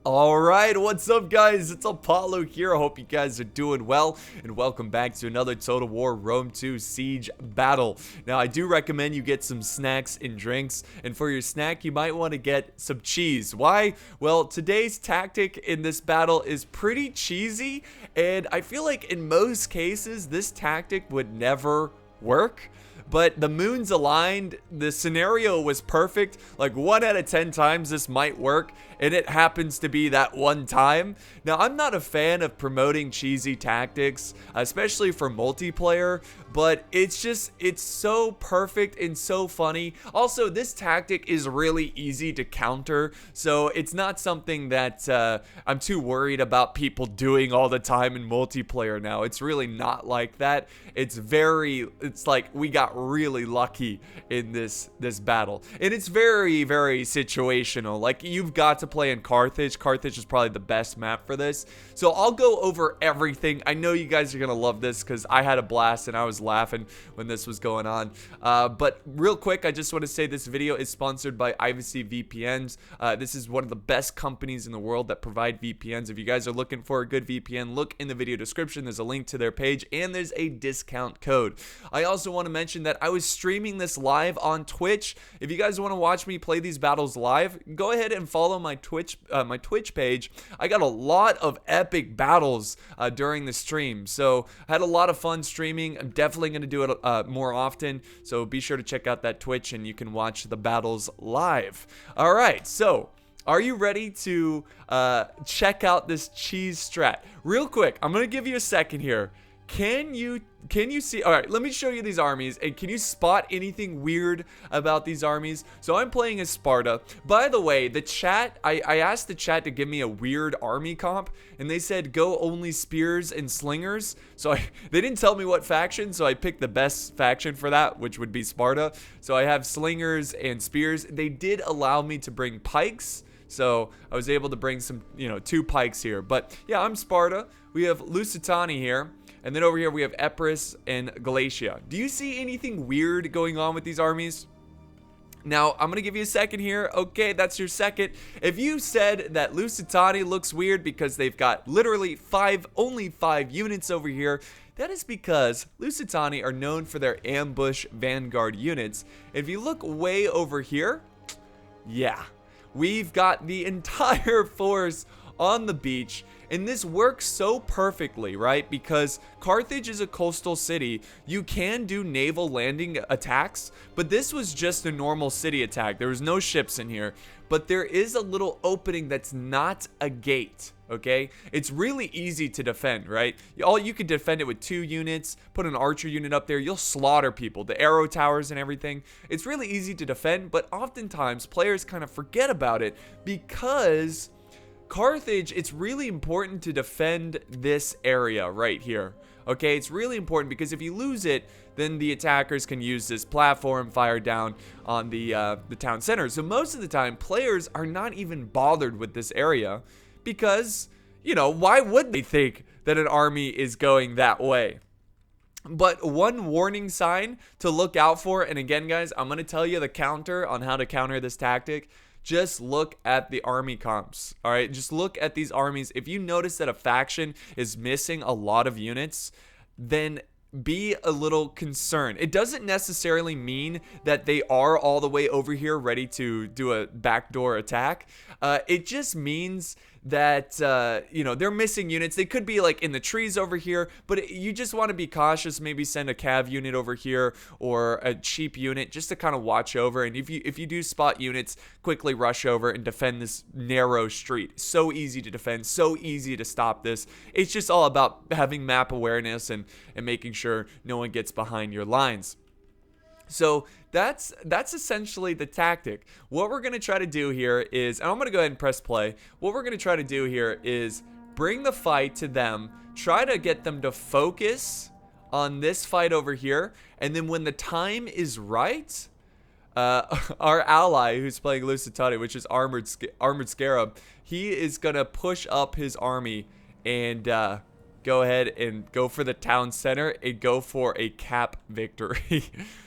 Alright, what's up guys? It's Apollo here. I hope you guys are doing well, and welcome back to another Total War Rome 2 Siege battle. Now, I do recommend you get some snacks and drinks, and for your snack, you might want to get some cheese. Why? Well, today's tactic in this battle is pretty cheesy, and I feel like in most cases, this tactic would never work. But the moons aligned, the scenario was perfect. Like 1 out of 10 times this might work, and it happens to be that one time. Now, I'm not a fan of promoting cheesy tactics, especially for multiplayer, but it's so perfect and so funny. Also, this tactic is really easy to counter, so it's not something that I'm too worried about people doing all the time in multiplayer now. It's really not like that. It's like we got really lucky in this battle, and it's very situational. Like, you've got to play in Carthage. Carthage is probably the best map for this, so I'll go over everything. I know you guys are gonna love this because I had a blast and I was laughing when this was going on. But real quick, I just want to say this video is sponsored by Ivacy VPNs. This is one of the best companies in the world that provide VPNs. If you guys are looking for a good VPN, look in the video description. There's a link to their page, and there's a discount code. I also want to mention that I was streaming this live on Twitch. If you guys want to watch me play these battles live, go ahead and follow my Twitch page. I got a lot of epic battles during the stream, so I had a lot of fun streaming. I'm definitely going to do it more often, so be sure to check out that Twitch and you can watch the battles live. All right, so are you ready to check out this cheese strat? Real quick, I'm going to give you a second here. Can you see? All right, let me show you these armies, and can you spot anything weird about these armies? So I'm playing as Sparta. By the way, the chat, I asked the chat to give me a weird army comp, and they said go only spears and slingers. So they didn't tell me what faction, so I picked the best faction for that, which would be Sparta. So I have slingers and spears. They did allow me to bring pikes, so I was able to bring some, 2 pikes here. But yeah, I'm Sparta. We have Lusitani here. And then over here we have Epirus and Galatia. Do you see anything weird going on with these armies? Now, I'm going to give you a second here. Okay, that's your second. If you said that Lusitani looks weird because they've got literally only 5 units over here, that is because Lusitani are known for their ambush vanguard units. If you look way over here, yeah, we've got the entire force on the beach. And this works so perfectly, right? Because Carthage is a coastal city. You can do naval landing attacks, but this was just a normal city attack. There was no ships in here, but there is a little opening that's not a gate, okay? It's really easy to defend, right? You could defend it with 2 units, put an archer unit up there, you'll slaughter people, the arrow towers and everything. It's really easy to defend, but oftentimes players kind of forget about it because Carthage, it's really important to defend this area right here. Okay, it's really important because if you lose it, then the attackers can use this platform, fire down on the town center. So most of the time, players are not even bothered with this area because, why would they think that an army is going that way? But one warning sign to look out for, and again, guys, I'm going to tell you the counter on how to counter this tactic. Just look at the army comps, all right? Just look at these armies. If you notice that a faction is missing a lot of units, then be a little concerned. It doesn't necessarily mean that they are all the way over here ready to do a backdoor attack. It just means that, they're missing units. They could be like in the trees over here, but you just want to be cautious. Maybe send a cav unit over here or a cheap unit just to kind of watch over. And if you do spot units, quickly rush over and defend this narrow street. So easy to defend, so easy to stop this. It's just all about having map awareness and making sure no one gets behind your lines. So that's essentially the tactic. What we're going to try to do here is, and I'm going to go ahead and press play. What we're going to try to do here is bring the fight to them, try to get them to focus on this fight over here, and then when the time is right, our ally who's playing Lusitani, which is Armored Scarab, he is going to push up his army and go ahead and go for the town center and go for a cap victory.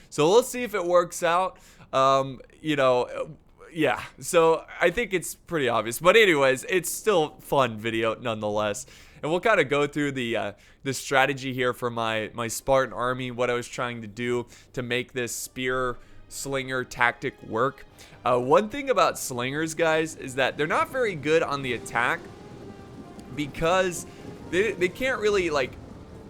So we'll see if it works out. yeah, so I think it's pretty obvious. But anyways, it's still fun video nonetheless. And we'll kind of go through the strategy here for my Spartan army, what I was trying to do to make this spear slinger tactic work. One thing about slingers, guys, is that they're not very good on the attack because they can't really like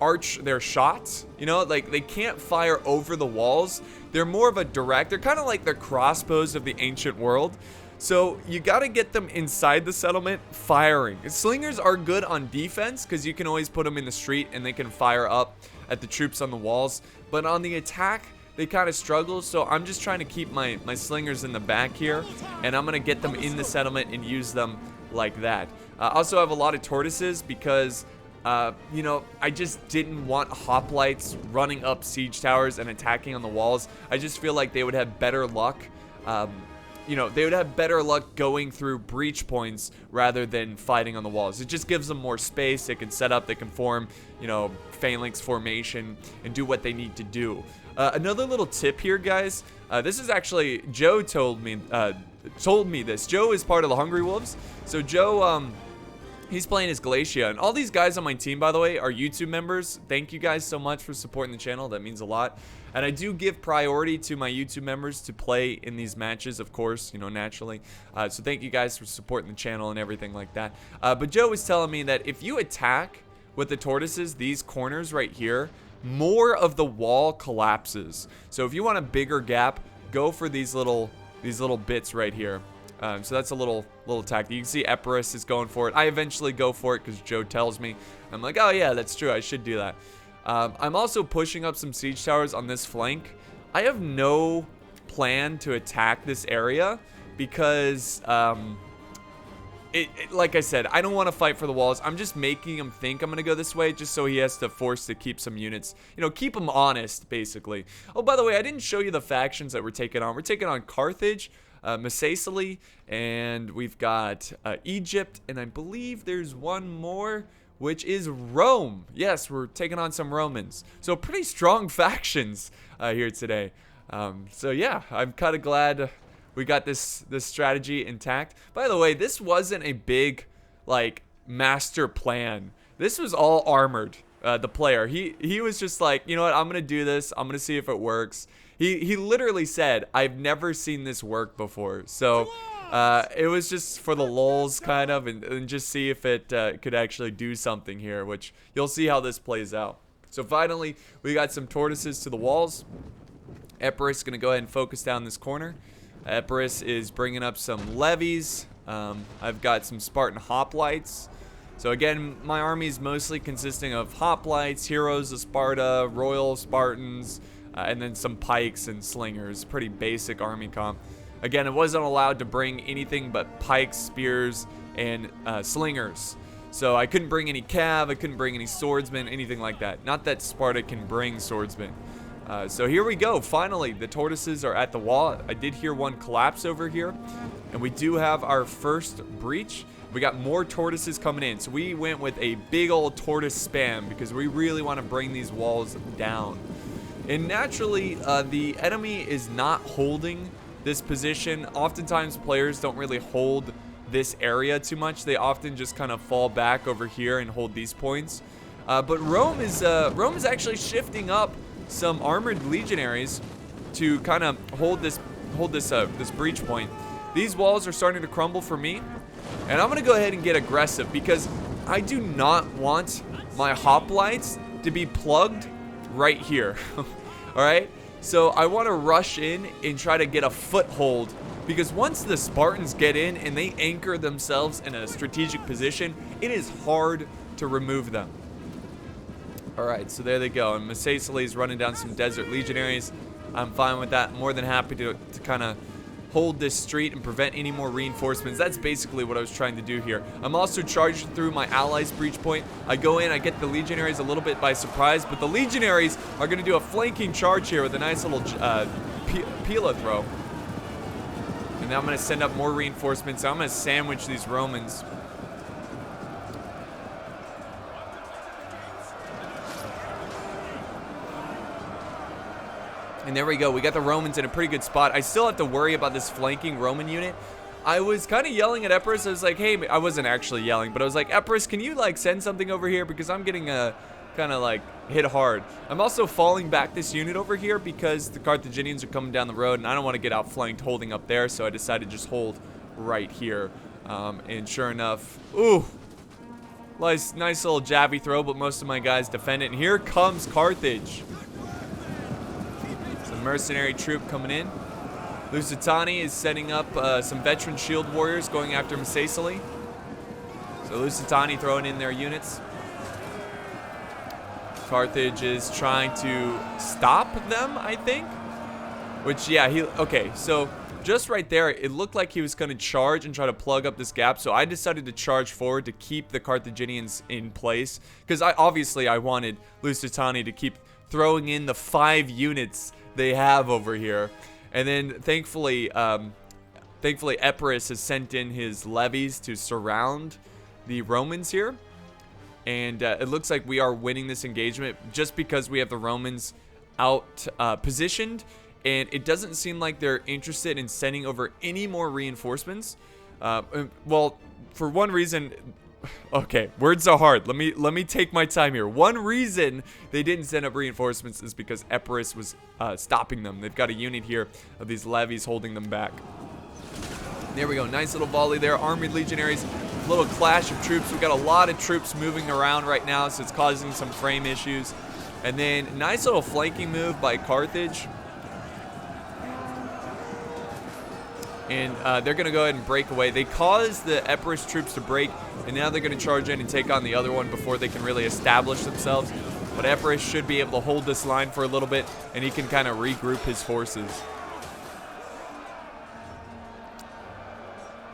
arch their shots, you know, like they can't fire over the walls. They're more of a direct, they're kind of like the crossbows of the ancient world. So you got to get them inside the settlement firing. Slingers are good on defense because you can always put them in the street and they can fire up at the troops on the walls, but on the attack they kind of struggle. So I'm just trying to keep my slingers in the back here, and I'm gonna get them in the settlement and use them like that. I also have a lot of tortoises because you know, I just didn't want hoplites running up siege towers and attacking on the walls. I just feel like they would have better luck. You know, they would have better luck going through breach points rather than fighting on the walls. It just gives them more space. They can set up, they can form, you know, phalanx formation and do what they need to do. Another little tip here, guys. This is actually, Joe told me this. Joe is part of the Hungry Wolves. So Joe, he's playing as Glacia, and all these guys on my team, by the way, are YouTube members. Thank you guys so much for supporting the channel. That means a lot. And I do give priority to my YouTube members to play in these matches, of course, you know, naturally. So thank you guys for supporting the channel and everything like that. But Joe was telling me that if you attack with the tortoises, these corners right here, more of the wall collapses. So if you want a bigger gap, go for these little bits right here. So that's a little tactic. You can see Epirus is going for it. I eventually go for it because Joe tells me. I'm like, oh yeah, that's true. I should do that. I'm also pushing up some siege towers on this flank. I have no plan to attack this area because, like I said, I don't want to fight for the walls. I'm just making him think I'm going to go this way just so he has to force to keep some units. You know, keep him honest, basically. Oh, by the way, I didn't show you the factions that we're taking on. We're taking on Carthage, Macecily, and we've got Egypt, and I believe there's one more, which is Rome. Yes, we're taking on some Romans. So pretty strong factions here today. So yeah, I'm kind of glad we got this strategy intact. By the way, this wasn't a big like master plan. This was all armored. The player, he was just like, you know what, I'm gonna do this. I'm gonna see if it works. He literally said, I've never seen this work before. So it was just for the lulz kind of, and just see if it could actually do something here, which you'll see how this plays out. So finally, we got some tortoises to the walls. Epirus is going to go ahead and focus down this corner. Epirus is bringing up some levies. I've got some Spartan hoplites. So again, my army is mostly consisting of hoplites, heroes of Sparta, royal Spartans, and then some pikes and slingers. Pretty basic army comp. Again, it wasn't allowed to bring anything but pikes, spears, and slingers. So I couldn't bring any cav, I couldn't bring any swordsmen, anything like that. Not that Sparta can bring swordsmen. So here we go. Finally, the tortoises are at the wall. I did hear one collapse over here. And we do have our first breach. We got more tortoises coming in. So we went with a big old tortoise spam because we really want to bring these walls down. And naturally, the enemy is not holding this position. Oftentimes players don't really hold this area too much. They often just kind of fall back over here and hold these points. But Rome is actually shifting up some armored legionaries to kind of hold this breach point. These walls are starting to crumble for me, and I'm gonna go ahead and get aggressive because I do not want my hoplites to be plugged right here. All right. So I want to rush in and try to get a foothold because once the Spartans get in and they anchor themselves in a strategic position, it is hard to remove them. All right, so there they go. And Macecily is running down some desert legionaries. I'm fine with that. More than happy to kind of hold this street and prevent any more reinforcements. That's basically what I was trying to do here. I'm also charging through my allies' breach point. I go in, I get the legionaries a little bit by surprise, but the legionaries are going to do a flanking charge here with a nice little Pila throw. And now I'm going to send up more reinforcements. I'm going to sandwich these Romans. And there we go. We got the Romans in a pretty good spot. I still have to worry about this flanking Roman unit. I was kind of yelling at Epirus. I was like, hey, I wasn't actually yelling, but I was like, Epirus, can you like send something over here? Because I'm getting kind of like hit hard. I'm also falling back this unit over here because the Carthaginians are coming down the road and I don't want to get outflanked holding up there. So I decided to just hold right here. And sure enough, ooh, nice little jabby throw, but most of my guys defend it. And here comes Carthage. Mercenary troop coming in. Lusitani is setting up some veteran shield warriors going after Massaceae. So Lusitani throwing in their units. Carthage is trying to stop them, I think. Which, yeah, okay, so just right there, it looked like he was going to charge and try to plug up this gap. So I decided to charge forward to keep the Carthaginians in place. Because obviously I wanted Lusitani to keep throwing in the 5 units they have over here. And then thankfully Epirus has sent in his levies to surround the Romans here. And it looks like we are winning this engagement just because we have the Romans out positioned. And it doesn't seem like they're interested in sending over any more reinforcements. Well, for one reason, okay, words are hard. Let me take my time here. One reason they didn't send up reinforcements is because Epirus was stopping them. They've got a unit here of these levies holding them back. There we go. Nice little volley there. Armored legionaries. Little clash of troops. We've got a lot of troops moving around right now, so it's causing some frame issues. And then nice little flanking move by Carthage. And they're going to go ahead and break away. They caused the Epirus troops to break, and now they're going to charge in and take on the other one before they can really establish themselves. But Epirus should be able to hold this line for a little bit, and he can kind of regroup his forces.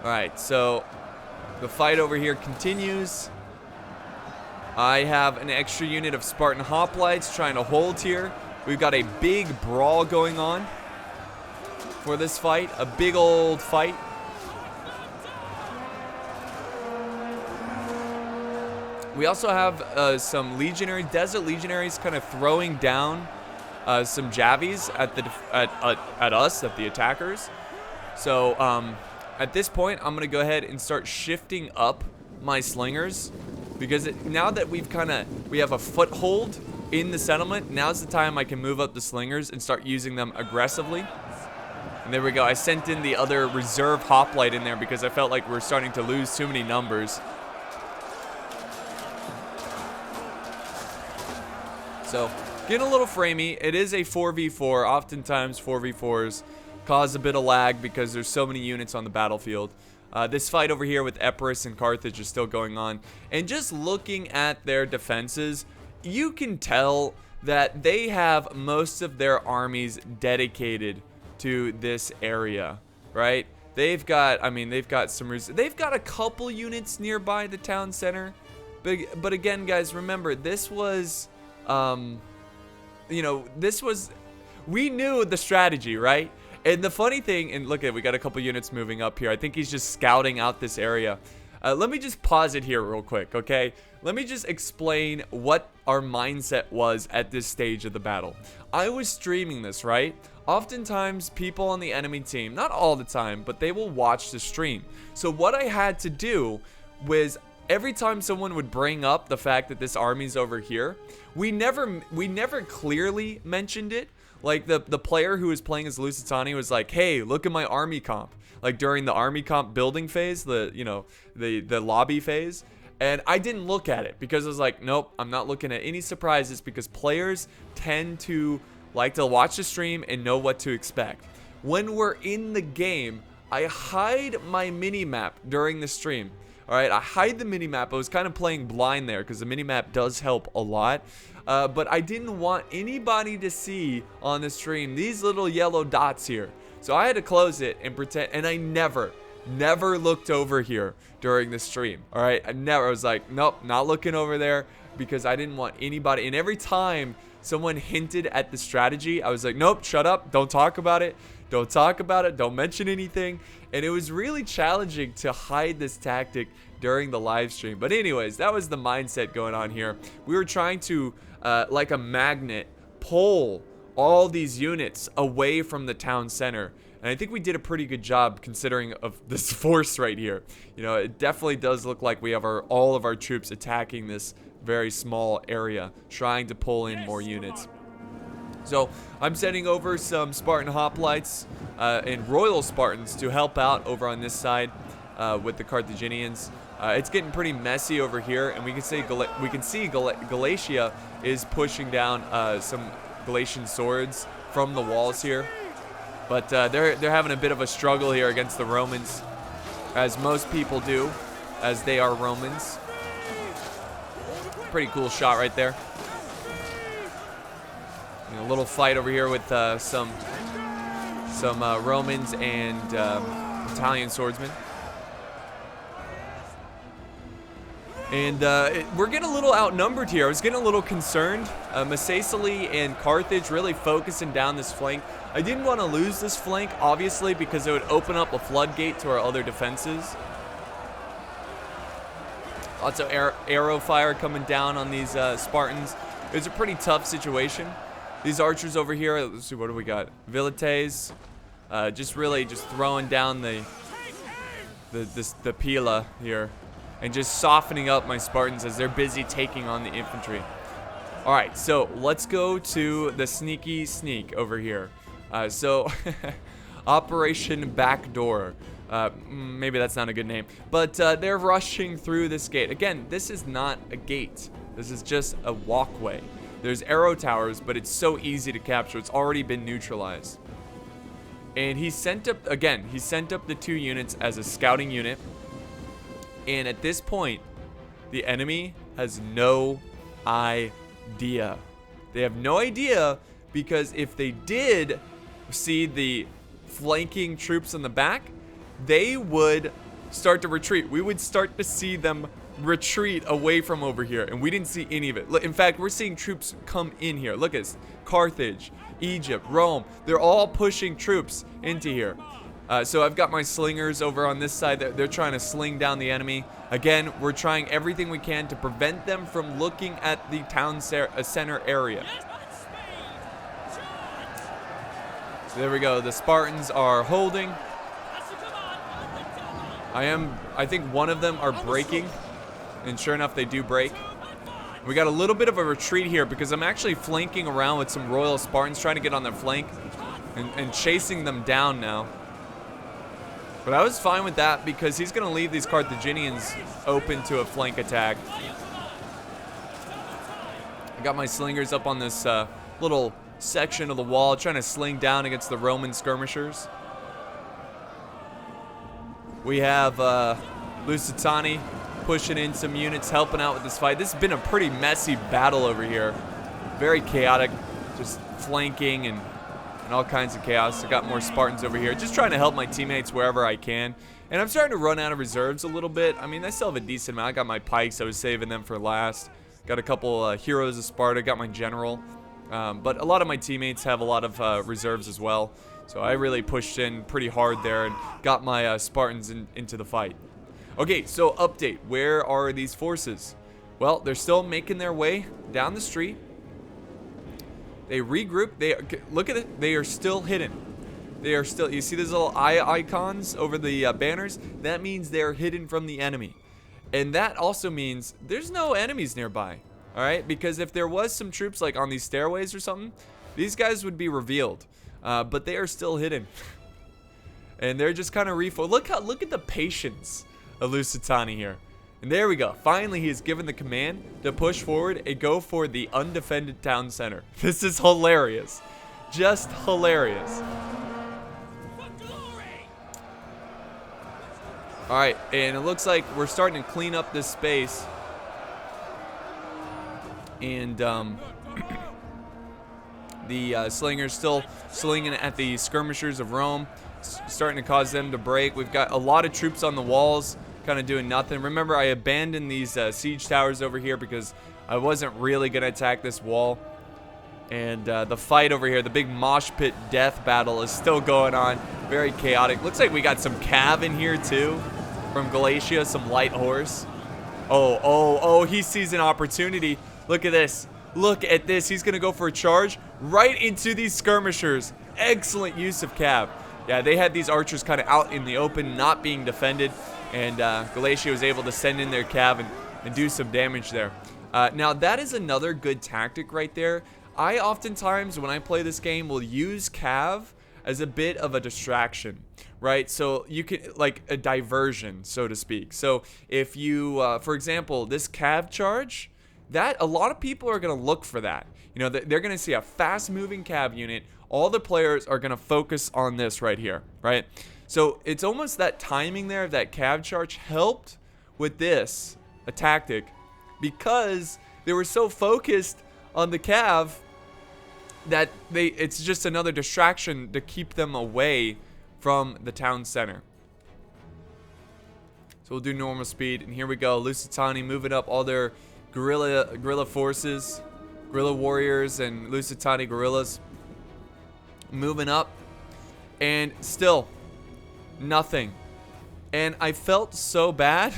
Alright, so the fight over here continues. I have an extra unit of Spartan hoplites trying to hold here. We've got a big brawl going on for this fight, a big old fight. We also have some legionaries, desert legionaries, kind of throwing down some javies at the attackers. So at this point, I'm gonna go ahead and start shifting up my slingers because now that we have a foothold in the settlement, now's the time I can move up the slingers and start using them aggressively. And there we go. I sent in the other reserve hoplite in there because I felt like we were starting to lose too many numbers. So, getting a little framey. It is a 4v4. Oftentimes, 4v4s cause a bit of lag because there's so many units on the battlefield. This fight over here with Epirus and Carthage is still going on. And just looking at their defenses, you can tell that they have most of their armies dedicated to this area, right? They've got a couple units nearby the town center, but again, guys, remember this was, we knew the strategy, right? And the funny thing, and look at, we got a couple units moving up here. I think he's just scouting out this area. Let me just pause it here real quick, okay? Let me just explain what our mindset was at this stage of the battle. I was streaming this, right? Oftentimes, people on the enemy team, not all the time, but they will watch the stream. So what I had to do was every time someone would bring up the fact that this army's over here, we never clearly mentioned it. Like the player who was playing as Lusitani was like, "Hey, look at my army comp." Like during the army comp building phase, the lobby phase. And I didn't look at it because I was like, nope, I'm not looking at any surprises because players tend to like to watch the stream and know what to expect. When we're in the game, I hide my mini-map during the stream. Alright, I hide the mini-map. I was kind of playing blind there because the mini-map does help a lot. But I didn't want anybody to see on the stream these little yellow dots here. So I had to close it and pretend, and I never looked over here during the stream. Alright, I was like, nope, not looking over there because I didn't want anybody. And every time someone hinted at the strategy, I was like, nope, shut up, don't talk about it, don't mention anything. And it was really challenging to hide this tactic during the live stream. But anyways, that was the mindset going on here. We were trying to, like a magnet, pull all these units away from the town center. And I think we did a pretty good job considering of this force right here. You know, it definitely does look like we have all of our troops attacking this very small area, trying to pull in more units. So I'm sending over some Spartan hoplites and Royal Spartans to help out over on this side with the Carthaginians. It's getting pretty messy over here, and we can see Galatia is pushing down some Galatian swords from the walls here. But they're having a bit of a struggle here against the Romans, as most people do, as they are Romans. Pretty cool shot right there. You know, a little fight over here with some Romans and Italian swordsmen. And we're getting a little outnumbered here. I was getting a little concerned. Macecily and Carthage really focusing down this flank. I didn't want to lose this flank, obviously, because it would open up a floodgate to our other defenses. Lots of arrow fire coming down on these Spartans. It was a pretty tough situation. These archers over here, let's see, what do we got? Vilites, just throwing down the pila here, and just softening up my Spartans as they're busy taking on the infantry. All right, so let's go to the sneaky sneak over here. So Operation Backdoor. Maybe that's not a good name, but they're rushing through this gate. Again, this is not a gate. This is just a walkway. There's arrow towers, but it's so easy to capture. It's already been neutralized. And he sent up the 2 units as a scouting unit. And at this point, the enemy has no idea. They have no idea, because if they did see the flanking troops in the back, they would start to retreat. We would start to see them retreat away from over here, and we didn't see any of it. In fact, we're seeing troops come in here. Look at this. Carthage, Egypt, Rome, they're all pushing troops into here. So I've got my slingers over on this side. They're trying to sling down the enemy. Again, we're trying everything we can to prevent them from looking at the town center area. So there we go. The Spartans are holding. I think one of them are breaking, and sure enough, they do break. We got a little bit of a retreat here because I'm actually flanking around with some Royal Spartans, trying to get on their flank and chasing them down now. But I was fine with that because he's going to leave these Carthaginians open to a flank attack. I got my slingers up on this little section of the wall, trying to sling down against the Roman skirmishers. We have Lusitani pushing in some units, helping out with this fight. This has been a pretty messy battle over here. Very chaotic, just flanking and all kinds of chaos. I got more Spartans over here, just trying to help my teammates wherever I can. And I'm starting to run out of reserves a little bit. I mean, I still have a decent amount. I got my pikes. I was saving them for last. Got a couple heroes of Sparta. Got my general. But a lot of my teammates have a lot of reserves as well. So I really pushed in pretty hard there and got my Spartans into the fight. Okay, so update. Where are these forces? Well, they're still making their way down the street. They regroup. Look at it. They are still hidden. They are still. You see these little eye icons over the banners? That means they're hidden from the enemy. And that also means there's no enemies nearby. All right? Because if there was some troops like on these stairways or something, these guys would be revealed. But they are still hidden. And they're just kind of look at the patience of Lusitani here. And there we go. Finally, he has given the command to push forward and go for the undefended town center. This is hilarious. Just hilarious. All right, and it looks like we're starting to clean up this space. And the slingers still slinging at the skirmishers of Rome, starting to cause them to break. We've got a lot of troops on the walls, kind of doing nothing. Remember, I abandoned these siege towers over here because I wasn't really going to attack this wall. And the fight over here, the big mosh pit death battle is still going on. Very chaotic. Looks like we got some cav in here too from Galatia, some light horse. Oh, he sees an opportunity. Look at this. Look at this. He's going to go for a charge. right into these skirmishers. Excellent use of cav. Yeah, they had these archers kind of out in the open, not being defended, and Galatia was able to send in their cav and do some damage there. Now, that is another good tactic right there. I oftentimes, when I play this game, will use cav as a bit of a distraction, right? So you can, like a diversion, so to speak. So if you, for example, this cav charge, that a lot of people are going to look for that. You know, they're going to see a fast-moving cav unit. All the players are going to focus on this right here, right? So it's almost that timing there, that cav charge helped with this, a tactic, because they were so focused on the cav that it's just another distraction to keep them away from the town center. So we'll do normal speed, and here we go. Lusitani moving up all their guerrilla forces, guerrilla warriors and Lusitani guerrillas moving up, and still nothing. And I felt so bad.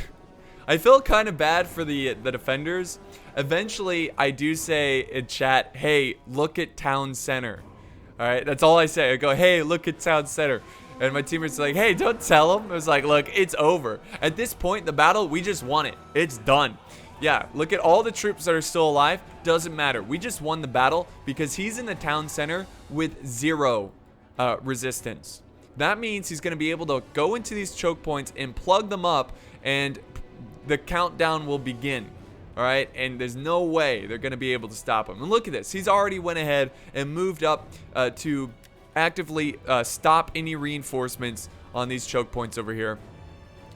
I felt kind of bad for the defenders. Eventually, I do say in chat, hey, look at town center. All right, that's all I say. I go, hey, look at town center. And my teammates are like, hey, don't tell them. I was like, look, it's over. At this point, the battle, we just won it. It's done. Yeah, look at all the troops that are still alive. Doesn't matter. We just won the battle because he's in the town center with 0 resistance. That means he's going to be able to go into these choke points and plug them up, and the countdown will begin. All right, and there's no way they're going to be able to stop him. And look at this. He's already went ahead and moved up to actively stop any reinforcements on these choke points over here.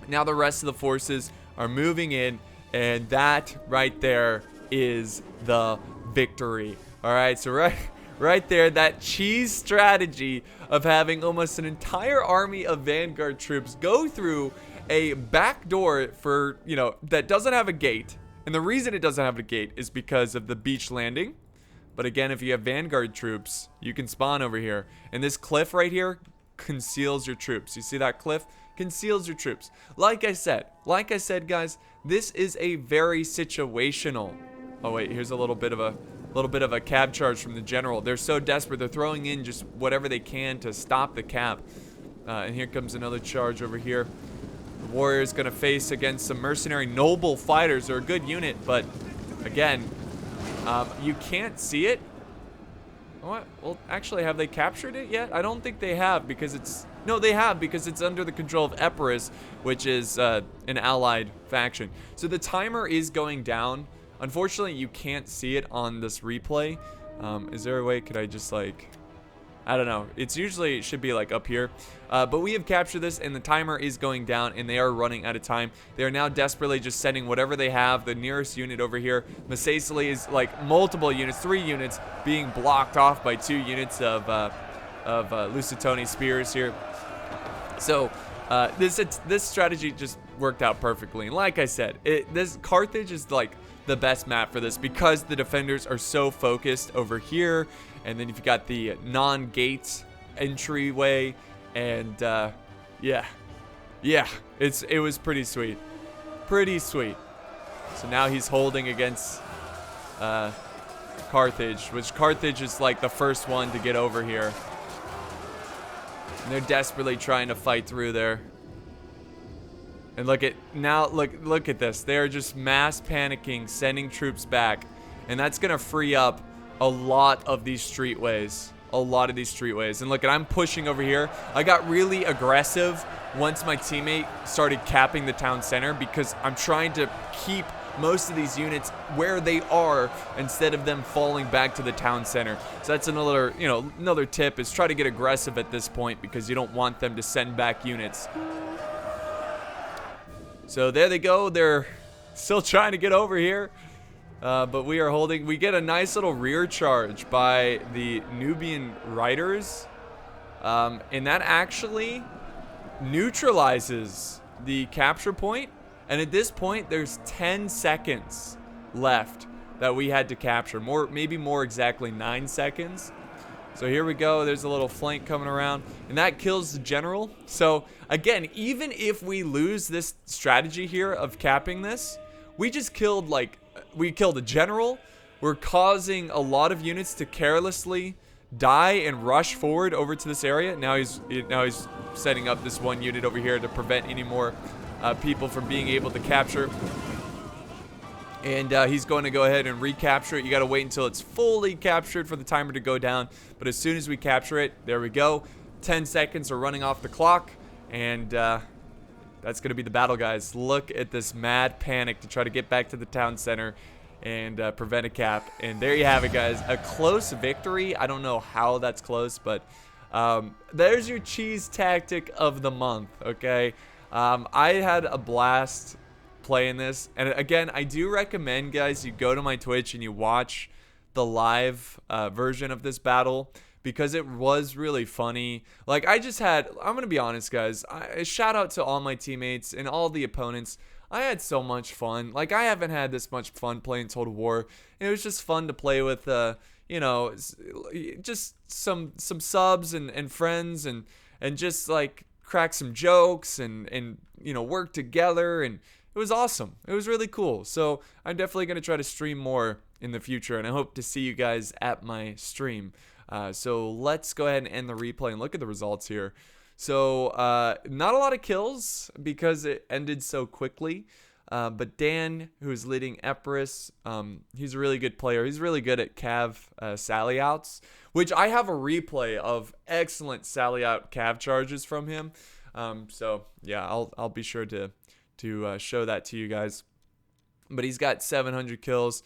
Now the rest of the forces are moving in, and that right there is the victory. All right, so right there, that cheese strategy of having almost an entire army of Vanguard troops go through a back door for, you know, that doesn't have a gate. And the reason it doesn't have a gate is because of the beach landing. But again, if you have Vanguard troops, you can spawn over here. And this cliff right here conceals your troops. You see that cliff? Conceals your troops. Like I said, guys, this is a very situational. Oh wait, here's a little bit of a cab charge from the general. They're so desperate, they're throwing in just whatever they can to stop the cab. And here comes another charge over here. The warrior's gonna face against some mercenary noble fighters. They're a good unit, but again, you can't see it. What? Well, actually, have they captured it yet? I don't think they have, because it's... No, they have, because it's under the control of Epirus, which is an allied faction. So the timer is going down. Unfortunately, you can't see it on this replay. Is there a way, could I just like... I don't know. It should be like up here. But we have captured this, and the timer is going down, and they are running out of time. They are now desperately just sending whatever they have. The nearest unit over here, Masacely, is like multiple units, 3 units, being blocked off by 2 units of Lusitani spears here. So this strategy just worked out perfectly. And like I said, this Carthage is like the best map for this because the defenders are so focused over here. And then you've got the non-gate entryway, and yeah, it was pretty sweet, So now he's holding against Carthage, which Carthage is like the first one to get over here, and they're desperately trying to fight through there. And look at this. They're just mass panicking, sending troops back, and that's gonna free up a lot of these streetways. And look, I'm pushing over here. I got really aggressive once my teammate started capping the town center because I'm trying to keep most of these units where they are instead of them falling back to the town center. So that's another tip is try to get aggressive at this point because you don't want them to send back units. So there they go. They're still trying to get over here. But we are holding. We get a nice little rear charge by the Nubian riders, and that actually neutralizes the capture point. And at this point, there's 10 seconds left that we had to capture. Maybe more exactly 9 seconds. So here we go. There's a little flank coming around, and that kills the general. So again, even if we lose this strategy here of capping this, we just killed we killed a general, we're causing a lot of units to carelessly die and rush forward over to this area. Now he's setting up this one unit over here to prevent any more people from being able to capture. And he's going to go ahead and recapture it. You got to wait until it's fully captured for the timer to go down. But as soon as we capture it, there we go. 10 seconds are running off the clock. And that's going to be the battle, guys. Look at this mad panic to try to get back to the town center and prevent a cap. And there you have it, guys. A close victory. I don't know how that's close, but there's your cheese tactic of the month, okay? I had a blast playing this. And again, I do recommend, guys, you go to my Twitch and you watch the live version of this battle, because it was really funny. Like, I'm gonna be honest, guys, shout out to all my teammates and all the opponents. I had so much fun. Like, I haven't had this much fun playing Total War. It was just fun to play with, you know, just some subs and friends and just like crack some jokes and you know, work together, and it was awesome. It was really cool. So I'm definitely gonna try to stream more in the future, and I hope to see you guys at my stream. So let's go ahead and end the replay and look at the results here. So not a lot of kills because it ended so quickly. But Dan, who's leading Epirus, he's a really good player. He's really good at cav sally outs, which I have a replay of excellent sally out cav charges from him. So yeah, I'll be sure to show that to you guys. But he's got 700 kills.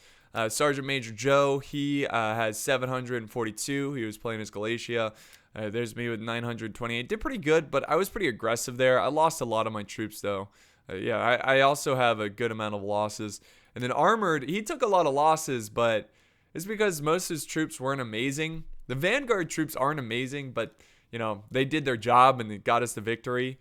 Sergeant Major Joe, he has 742. He was playing as Galatia. There's me with 928. Did pretty good, but I was pretty aggressive there. I lost a lot of my troops, though. Yeah, I also have a good amount of losses. And then Armored, he took a lot of losses, but it's because most of his troops weren't amazing. The Vanguard troops aren't amazing, but, you know, they did their job and it got us the victory.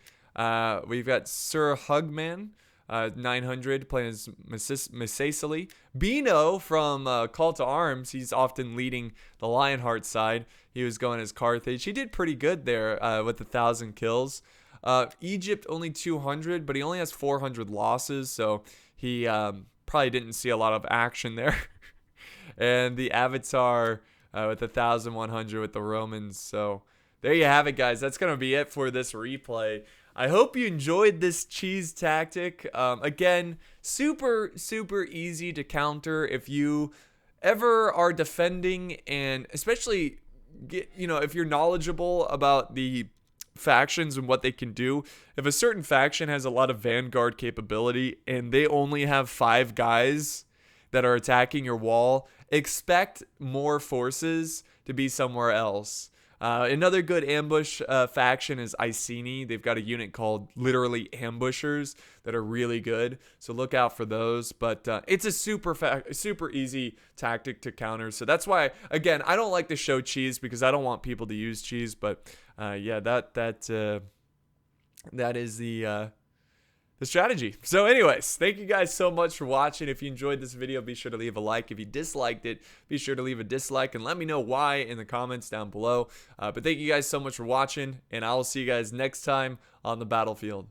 We've got Sir Hugman, 900, playing as Misacely. Bino from Call to Arms, he's often leading the Lionheart side. He was going as Carthage. He did pretty good there with 1,000 kills. Egypt only 200, but he only has 400 losses, so he probably didn't see a lot of action there. And the Avatar with 1,100 with the Romans. So there you have it, guys. That's going to be it for this replay. I hope you enjoyed this cheese tactic. Again, super easy to counter if you ever are defending, and especially if you're knowledgeable about the factions and what they can do. If a certain faction has a lot of Vanguard capability and they only have 5 guys that are attacking your wall, expect more forces to be somewhere else. Another good ambush faction is Iceni. They've got a unit called literally ambushers that are really good, so look out for those. But it's a super easy tactic to counter. So that's why, again, I don't like to show cheese because I don't want people to use cheese. But yeah, that is the strategy. So anyways, thank you guys so much for watching. If you enjoyed this video, be sure to leave a like. If you disliked it, be sure to leave a dislike and let me know why in the comments down below. But thank you guys so much for watching, and I will see you guys next time on the battlefield.